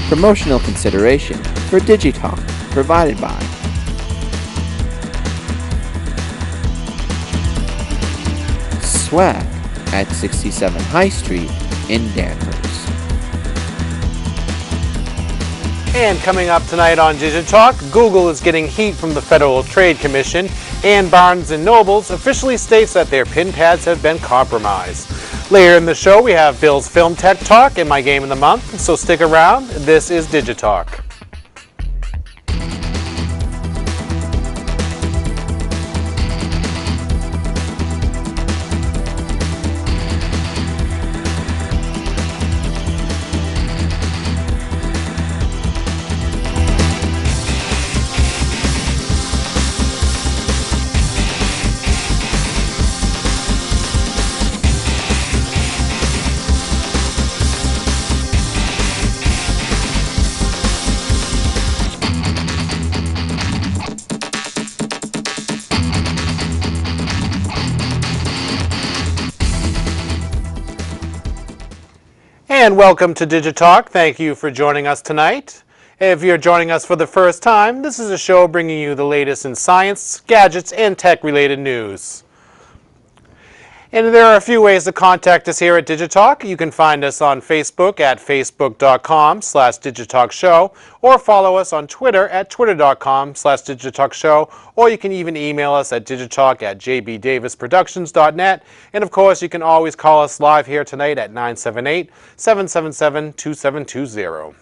Promotional consideration for DIGITALK provided by Swag at 67 High Street in Danvers. And coming up tonight on DIGITALK, Google is getting heat from the Federal Trade Commission, and Barnes & Noble's officially states that their pin pads have been compromised. Later in the show, we have Bill's Film Tech Talk and my Game of the Month, so stick around. This is DIGITALK. And welcome to DIGITALK. Thank you for joining us tonight. If you're joining us for the first time, this is a show bringing you the latest in science, gadgets, and tech-related news. And there are a few ways to contact us here at DIGITALK. You can find us on Facebook at facebook.com/DIGITALKShow, or follow us on Twitter at twitter.com/DIGITALKShow, or you can even email us at digitalk@jbdavisproductions.net. And of course, you can always call us live here tonight at 978-777-2720.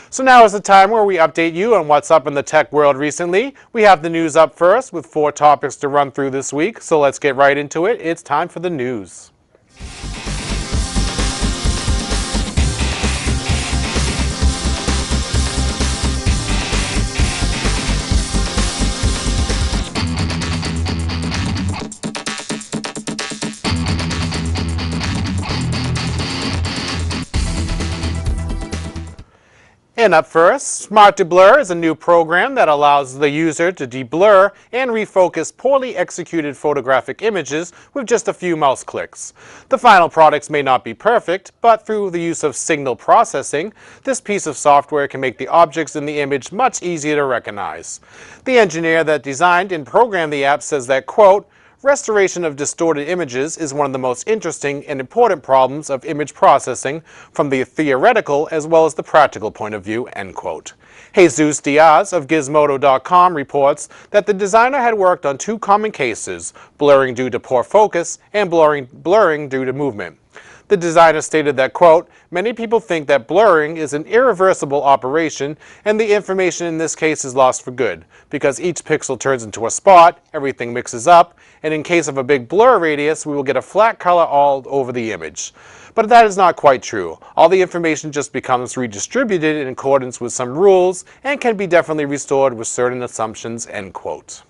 So now is the time where we update you on what's up in the tech world recently. We have the news up first with 4 topics to run through this week, so let's get right into it. It's time for the news. And up first, Smart Deblur is a new program that allows the user to deblur and refocus poorly executed photographic images with just a few mouse clicks. The final products may not be perfect, but through the use of signal processing, this piece of software can make the objects in the image much easier to recognize. The engineer that designed and programmed the app says that, quote, "Restoration of distorted images is one of the most interesting and important problems of image processing from the theoretical as well as the practical point of view," end quote. Jesus Diaz of Gizmodo.com reports that the designer had worked on 2 common cases, blurring due to poor focus and blurring due to movement. The designer stated that, quote, "Many people think that blurring is an irreversible operation and the information in this case is lost for good. Because each pixel turns into a spot, everything mixes up, and in case of a big blur radius, we will get a flat color all over the image. But that is not quite true. All the information just becomes redistributed in accordance with some rules and can be definitely restored with certain assumptions," end quote.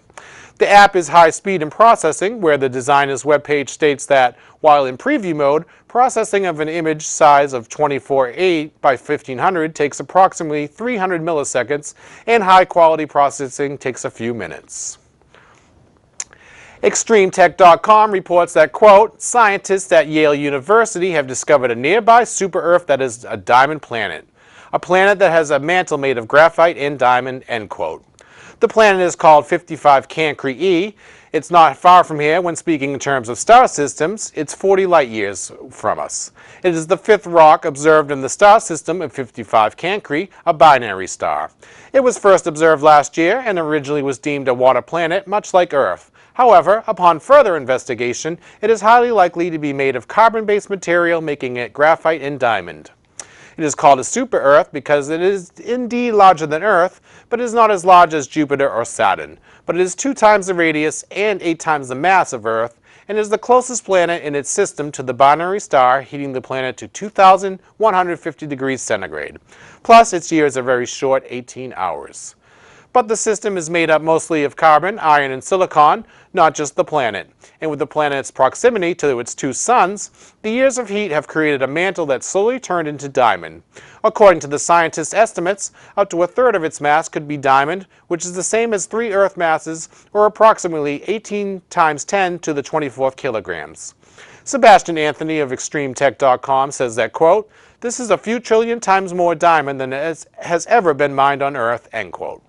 The app is high speed in processing, where the designer's webpage states that, while in preview mode, processing of an image size of 24:8 by 1500 takes approximately 300 milliseconds, and high-quality processing takes a few minutes. ExtremeTech.com reports that, quote, "Scientists at Yale University have discovered a nearby super-Earth that is a diamond planet. A planet that has a mantle made of graphite and diamond," end quote. The planet is called 55 Cancri E. It's not far from here when speaking in terms of star systems. It's 40 light years from us. It is the 5th rock observed in the star system of 55 Cancri, a binary star. It was first observed last year and originally was deemed a water planet, much like Earth. However, upon further investigation, it is highly likely to be made of carbon-based material, making it graphite and diamond. It is called a super-Earth because it is indeed larger than Earth, but it is not as large as Jupiter or Saturn. But it is 2 times the radius and 8 times the mass of Earth, and is the closest planet in its system to the binary star, heating the planet to 2,150 degrees centigrade. Plus, its years are very short, 18 hours. But the system is made up mostly of carbon, iron, and silicon, not just the planet. And with the planet's proximity to its 2 suns, the years of heat have created a mantle that slowly turned into diamond. According to the scientists' estimates, up to 1/3 of its mass could be diamond, which is the same as 3 Earth masses, or approximately 18 times 10 to the 24th kilograms. Sebastian Anthony of ExtremeTech.com says that, quote, This is a few trillion times more diamond than has ever been mined on Earth, end quote.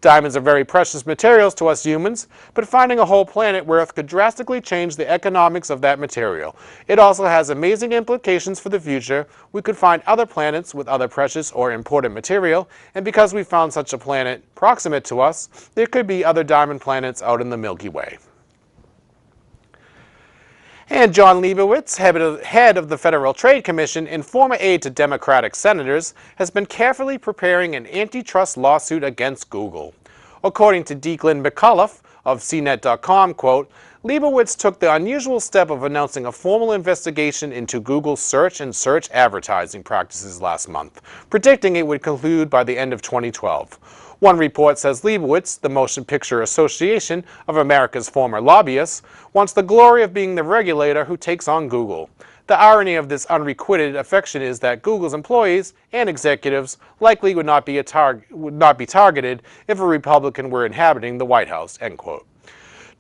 Diamonds are very precious materials to us humans, but finding a whole planet worth could drastically change the economics of that material. It also has amazing implications for the future. We could find other planets with other precious or important material, and because we found such a planet proximate to us, there could be other diamond planets out in the Milky Way. And John Leibowitz, head of the Federal Trade Commission and former aide to Democratic senators, has been carefully preparing an antitrust lawsuit against Google. According to Declan McCullough of CNET.com, quote, Leibowitz took the unusual step of announcing a formal investigation into Google's search and search advertising practices last month, predicting it would conclude by the end of 2012. One report says Leibowitz, the Motion Picture Association of America's former lobbyist, wants the glory of being the regulator who takes on Google. The irony of this unrequited affection is that Google's employees and executives likely would not be targeted if a Republican were inhabiting the White House, end quote.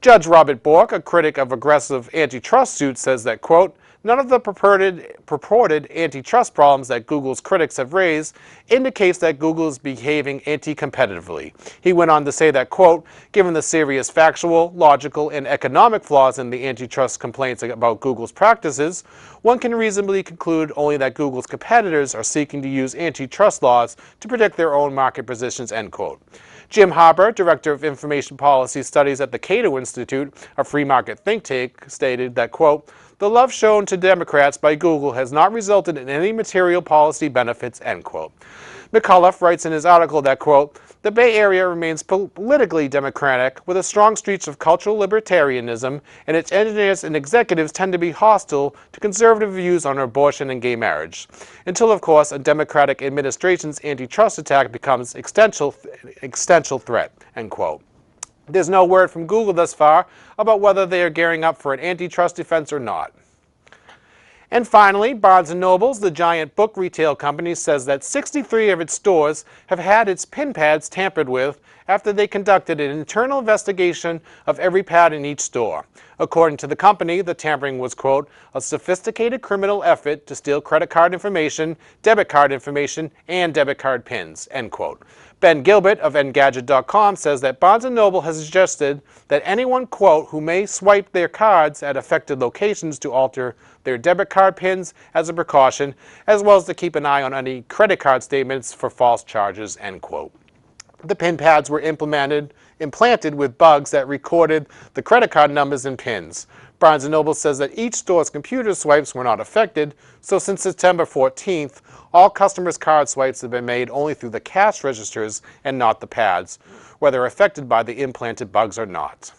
Judge Robert Bork, a critic of aggressive antitrust suits, says that, quote, none of the purported antitrust problems that Google's critics have raised indicates that Google is behaving anti-competitively. He went on to say that, quote, given the serious factual, logical, and economic flaws in the antitrust complaints about Google's practices, one can reasonably conclude only that Google's competitors are seeking to use antitrust laws to protect their own market positions, end quote. Jim Harper, Director of Information Policy Studies at the Cato Institute, a free market think tank, stated that, quote, the love shown to Democrats by Google has not resulted in any material policy benefits, end quote. McCullough writes in his article that, quote, the Bay Area remains politically democratic with a strong streak of cultural libertarianism, and its engineers and executives tend to be hostile to conservative views on abortion and gay marriage. Until, of course, a Democratic administration's antitrust attack becomes existential threat, end quote. There's no word from Google thus far about whether they are gearing up for an antitrust defense or not. And finally, Barnes & Noble, the giant book retail company, says that 63 of its stores have had its pin pads tampered with after they conducted an internal investigation of every pad in each store. According to the company, the tampering was, quote, a sophisticated criminal effort to steal credit card information, debit card information, and debit card pins, end quote. Ben Gilbert of Engadget.com says that Barnes & Noble has suggested that anyone, quote, who may swipe their cards at affected locations to alter their debit card pins as a precaution, as well as to keep an eye on any credit card statements for false charges, end quote. The pin pads were implanted with bugs that recorded the credit card numbers and pins. Barnes & Noble says that each store's computer swipes were not affected, so since September 14th, all customers' card swipes have been made only through the cash registers and not the pads, whether affected by the implanted bugs or not.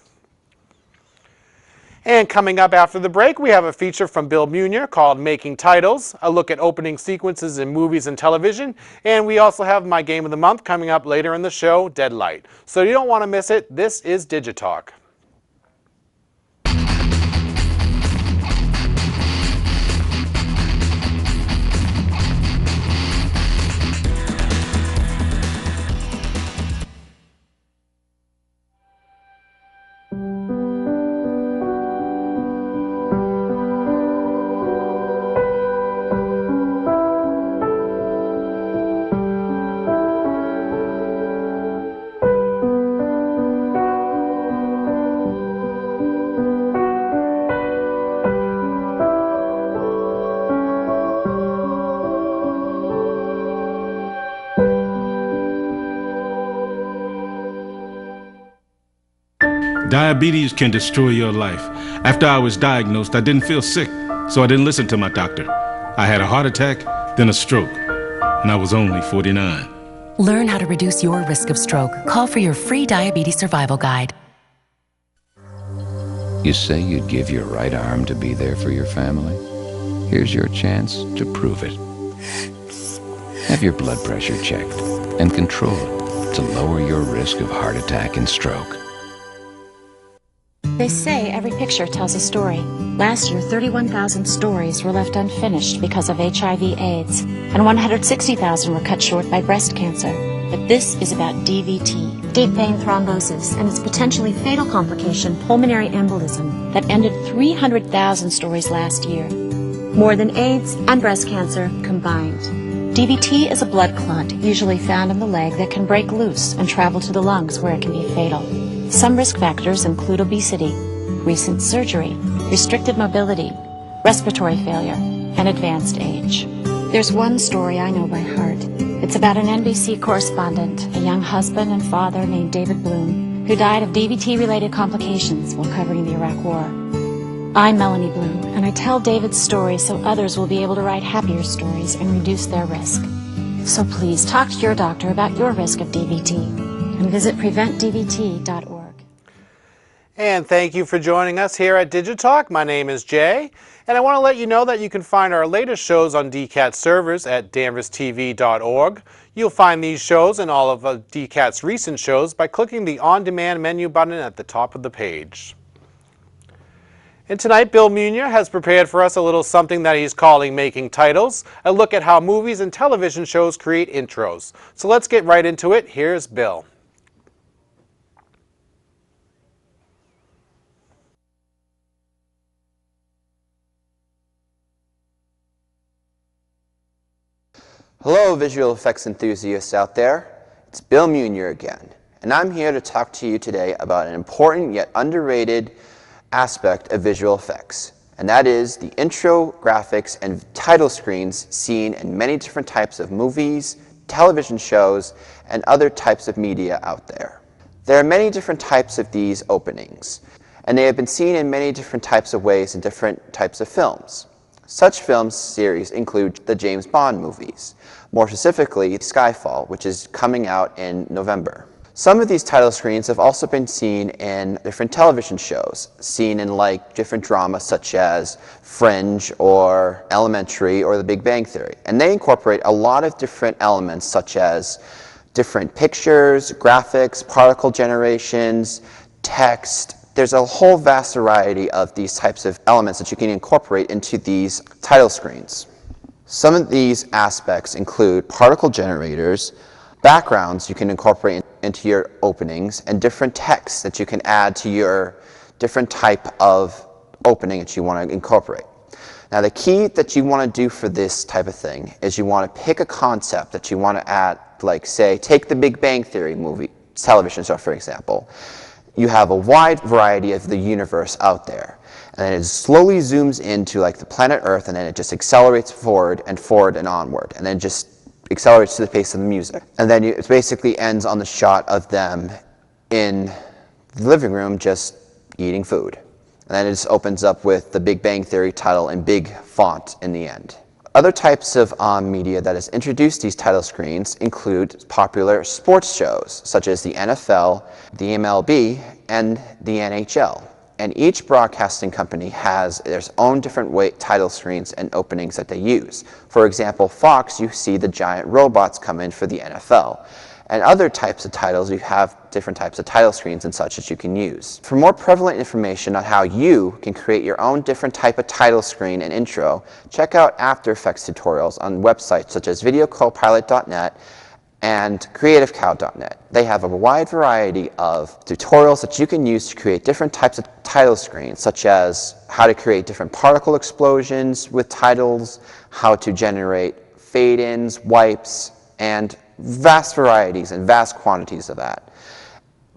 And coming up after the break, we have a feature from Bill Meunier called Making Titles, a look at opening sequences in movies and television. And we also have my game of the month coming up later in the show, Deadlight. So you don't want to miss it. This is DigiTalk. Diabetes can destroy your life. After I was diagnosed, I didn't feel sick, so I didn't listen to my doctor. I had a heart attack, then a stroke, and I was only 49. Learn how to reduce your risk of stroke. Call for your free diabetes survival guide. You say you'd give your right arm to be there for your family? Here's your chance to prove it. Have your blood pressure checked and controlled to lower your risk of heart attack and stroke. They say every picture tells a story. Last year, 31,000 stories were left unfinished because of HIV/AIDS, and 160,000 were cut short by breast cancer. But this is about DVT, deep vein thrombosis, and its potentially fatal complication, pulmonary embolism, that ended 300,000 stories last year. more than AIDS and breast cancer combined. DVT is a blood clot, usually found in the leg, that can break loose and travel to the lungs where it can be fatal. Some risk factors include obesity, recent surgery, restricted mobility, respiratory failure, and advanced age. There's one story I know by heart. It's about an NBC correspondent, a young husband and father named David Bloom, who died of DVT-related complications while covering the Iraq War. I'm Melanie Bloom, and I tell David's story so others will be able to write happier stories and reduce their risk. So please talk to your doctor about your risk of DVT and visit preventdvt.org. And thank you for joining us here at DIGITALK. My name is Jay, and I want to let you know that you can find our latest shows on DCAT servers at danverstv.org. You'll find these shows and all of DCAT's recent shows by clicking the On-Demand menu button at the top of the page. And tonight, Bill Meunier has prepared for us a little something that he's calling Making Titles, a look at how movies and television shows create intros. So let's get right into it. Here's Bill. Hello, visual effects enthusiasts out there. It's Bill Meunier again, and I'm here to talk to you today about an important yet underrated aspect of visual effects, and that is the intro graphics and title screens seen in many different types of movies, television shows, and other types of media out there. There are many different types of these openings, and they have been seen in many different types of ways in different types of films. Such film series include the James Bond movies, more specifically Skyfall, which is coming out in November. Some of these title screens have also been seen in different television shows, seen in like different dramas such as Fringe or Elementary or The Big Bang Theory. And they incorporate a lot of different elements such as different pictures, graphics, particle generations, text. There's a whole vast variety of these types of elements that you can incorporate into these title screens. Some of these aspects include particle generators, backgrounds you can incorporate into your openings, and different texts that you can add to your different type of opening that you want to incorporate. Now the key that you want to do for this type of thing is you want to pick a concept that you want to add, like say, take the Big Bang Theory movie, television show for example. You have a wide variety of the universe out there, and then it slowly zooms into like the planet Earth, and then it just accelerates forward and onward, and then just accelerates to the pace of the music. And then it basically ends on the shot of them in the living room just eating food. And then it just opens up with the Big Bang Theory title in big font in the end. Other types of media that has introduced these title screens include popular sports shows, such as the NFL, the MLB, and the NHL. And each broadcasting company has their own different title screens and openings that they use. For example, Fox, you see the giant robots come in for the NFL. And other types of titles, you have different types of title screens and such that you can use. For more prevalent information on how you can create your own different type of title screen and intro, check out After Effects tutorials on websites such as videocopilot.net and creativecow.net. They have a wide variety of tutorials that you can use to create different types of title screens, such as how to create different particle explosions with titles, how to generate fade-ins, wipes, and vast varieties and vast quantities of that.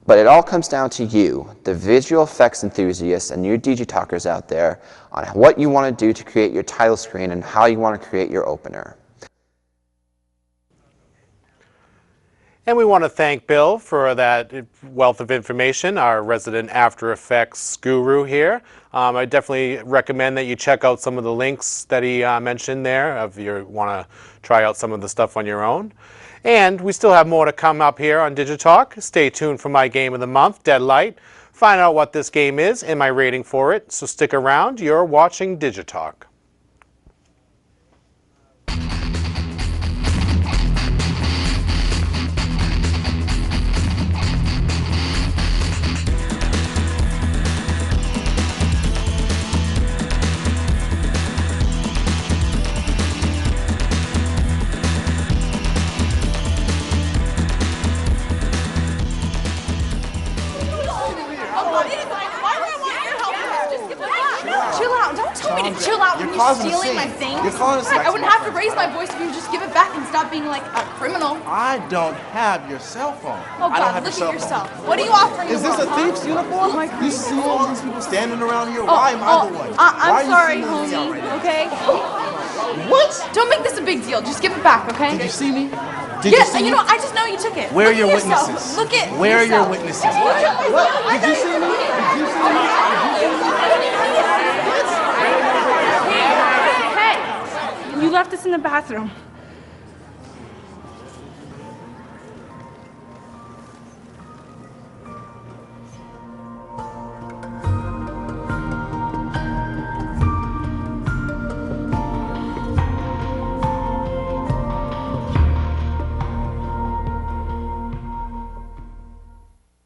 But it all comes down to you, the visual effects enthusiasts and you digitalkers out there, on what you want to do to create your title screen and how you want to create your opener. And we want to thank Bill for that wealth of information, our resident After Effects guru here. I definitely recommend that you check out some of the links that he mentioned there if you want to try out some of the stuff on your own. And we still have more to come up here on DIGITALK. Stay tuned for my game of the month, Deadlight. Find out what this game is and my rating for it. So stick around. You're watching DIGITALK. Chill out. Don't tell me to chill out. causing a stealing scene. my things? You're causing a scene. I wouldn't have to raise my voice if you would just give it back and stop being like a criminal. I don't have your cell phone. Oh I don't God, have look your at cell yourself. phone. What are you offering? Is this the a world, thief's uniform? Oh my You God. see all these people standing around here? Why am I the one? Why I'm are you sorry, singling me out homie. right now? Okay. What? Don't make this a big deal. Just give it back, okay? Did you see me? Did Yes, you see and you me? know, I just know you took it. Where are Look your at yourself. witnesses? Look at Where are your yourself. witnesses? You took my What? phone. Did you see me? Did you see me? Hey, you left us in the bathroom.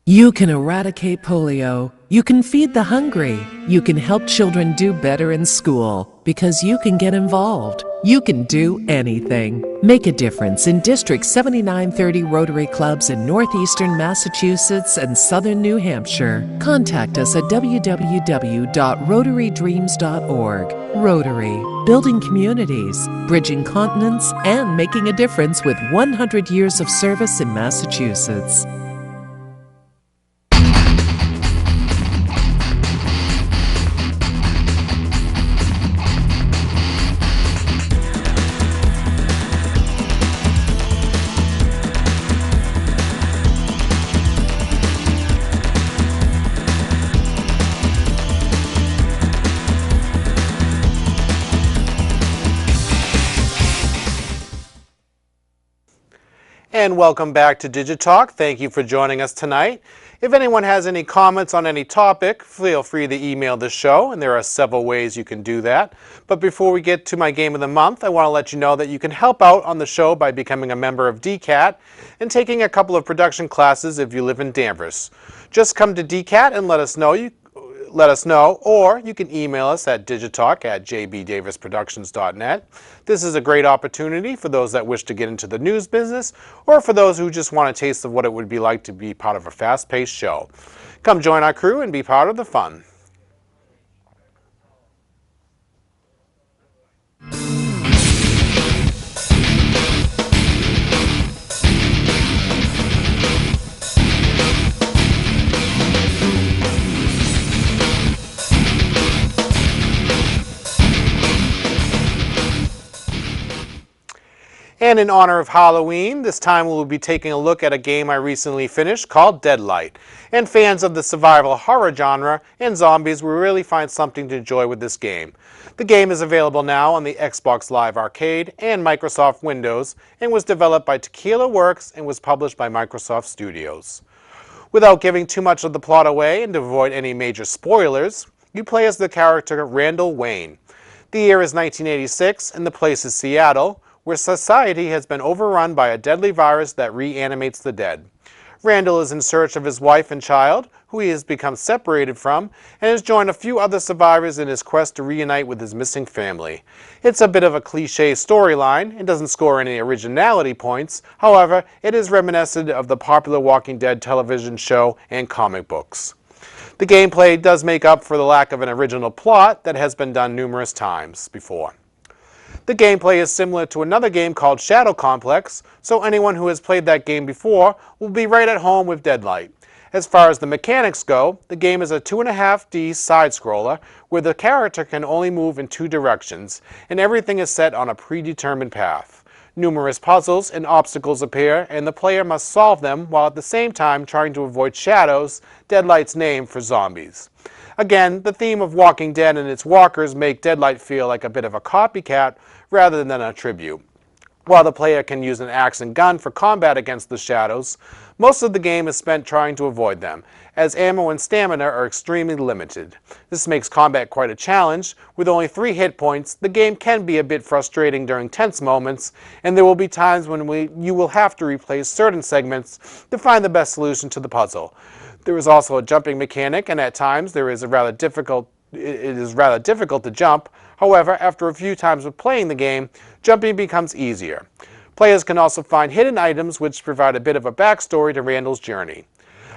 You can eradicate polio. You can feed the hungry. You can help children do better in school because you can get involved. You can do anything. Make a difference in District 7930 Rotary Clubs in northeastern Massachusetts and southern New Hampshire. Contact us at www.rotarydreams.org. Rotary, building communities, bridging continents, and making a difference with 100 years of service in Massachusetts. And welcome back to DigiTalk. Thank you for joining us tonight. If anyone has any comments on any topic, feel free to email the show, and there are several ways you can do that. But before we get to my game of the month, I want to let you know that you can help out on the show by becoming a member of DCAT and taking a couple of production classes if you live in Danvers. Just come to DCAT and let us know, or you can email us at digitalk@jbdavisproductions.net. This is a great opportunity for those that wish to get into the news business, or for those who just want a taste of what it would be like to be part of a fast-paced show. Come join our crew and be part of the fun. And in honor of Halloween, this time we'll be taking a look at a game I recently finished called Deadlight. And fans of the survival horror genre and zombies will really find something to enjoy with this game. The game is available now on the Xbox Live Arcade and Microsoft Windows, and was developed by Tequila Works and was published by Microsoft Studios. Without giving too much of the plot away and to avoid any major spoilers, you play as the character Randall Wayne. The year is 1986 and the place is Seattle, where society has been overrun by a deadly virus that reanimates the dead. Randall is in search of his wife and child, who he has become separated from, and has joined a few other survivors in his quest to reunite with his missing family. It's a bit of a cliche storyline and doesn't score any originality points. However, it is reminiscent of the popular Walking Dead television show and comic books. The gameplay does make up for the lack of an original plot that has been done numerous times before. The gameplay is similar to another game called Shadow Complex, so anyone who has played that game before will be right at home with Deadlight. As far as the mechanics go, the game is a 2.5D side-scroller where the character can only move in two directions, and everything is set on a predetermined path. Numerous puzzles and obstacles appear, and the player must solve them while at the same time trying to avoid shadows, Deadlight's name for zombies. Again, the theme of Walking Dead and its walkers make Deadlight feel like a bit of a copycat rather than a tribute. While the player can use an axe and gun for combat against the shadows, most of the game is spent trying to avoid them, as ammo and stamina are extremely limited. This makes combat quite a challenge. With only 3 hit points, the game can be a bit frustrating during tense moments, and there will be times when you will have to replay certain segments to find the best solution to the puzzle. There is also a jumping mechanic, and at times it is rather difficult to jump. However, after a few times of playing the game, jumping becomes easier. Players can also find hidden items which provide a bit of a backstory to Randall's journey.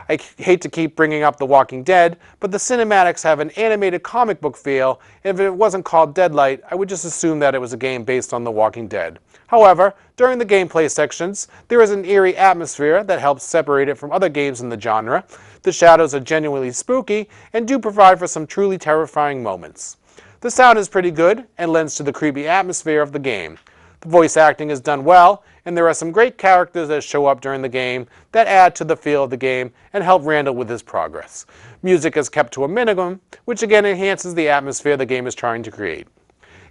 I hate to keep bringing up The Walking Dead, but the cinematics have an animated comic book feel, and if it wasn't called Deadlight, I would just assume that it was a game based on The Walking Dead. However, during the gameplay sections, there is an eerie atmosphere that helps separate it from other games in the genre. The shadows are genuinely spooky and do provide for some truly terrifying moments. The sound is pretty good and lends to the creepy atmosphere of the game. The voice acting is done well, and there are some great characters that show up during the game that add to the feel of the game and help Randall with his progress. Music is kept to a minimum, which again enhances the atmosphere the game is trying to create.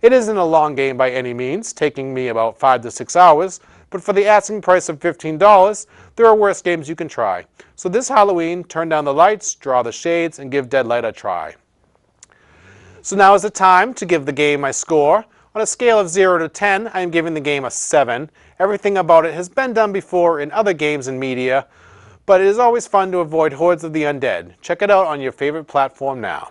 It isn't a long game by any means, taking me about 5 to 6 hours, but for the asking price of $15, there are worse games you can try. So this Halloween, turn down the lights, draw the shades, and give Deadlight a try. So now is the time to give the game my score. On a scale of 0 to 10, I am giving the game a 7. Everything about it has been done before in other games and media, but it is always fun to avoid hordes of the undead. Check it out on your favorite platform now.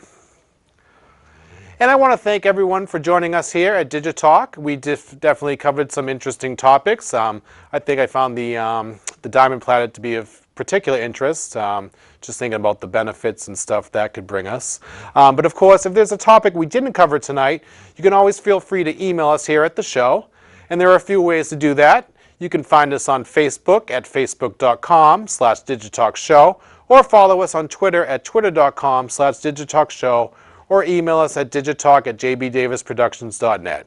And I want to thank everyone for joining us here at DIGITALK. We definitely covered some interesting topics. I think I found the Diamond Planet to be of particular interest, just thinking about the benefits and stuff that could bring us. But of course, if there's a topic we didn't cover tonight, you can always feel free to email us here at the show. And there are a few ways to do that. You can find us on Facebook at facebook.com/DigitalkShow, or follow us on Twitter at twitter.com/DigitalkShow, or email us at digitalk@jbdavisproductions.net.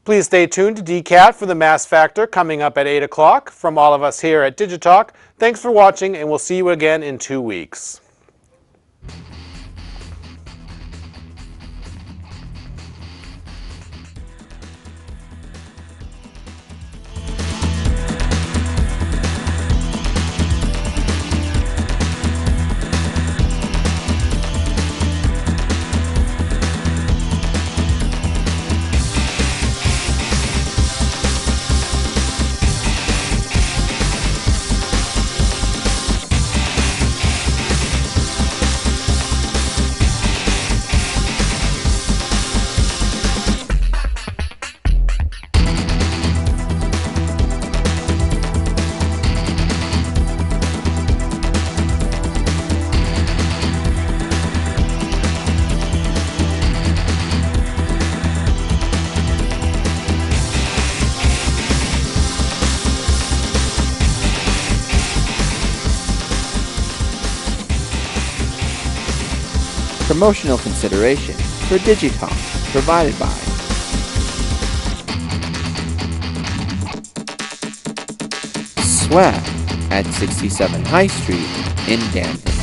Please stay tuned to DCAT for the Mass Factor coming up at 8 o'clock. From all of us here at DigiTalk, thanks for watching, and we'll see you again in 2 weeks. Promotional consideration for DigiTalk provided by Swag at 67 High Street in Danvers.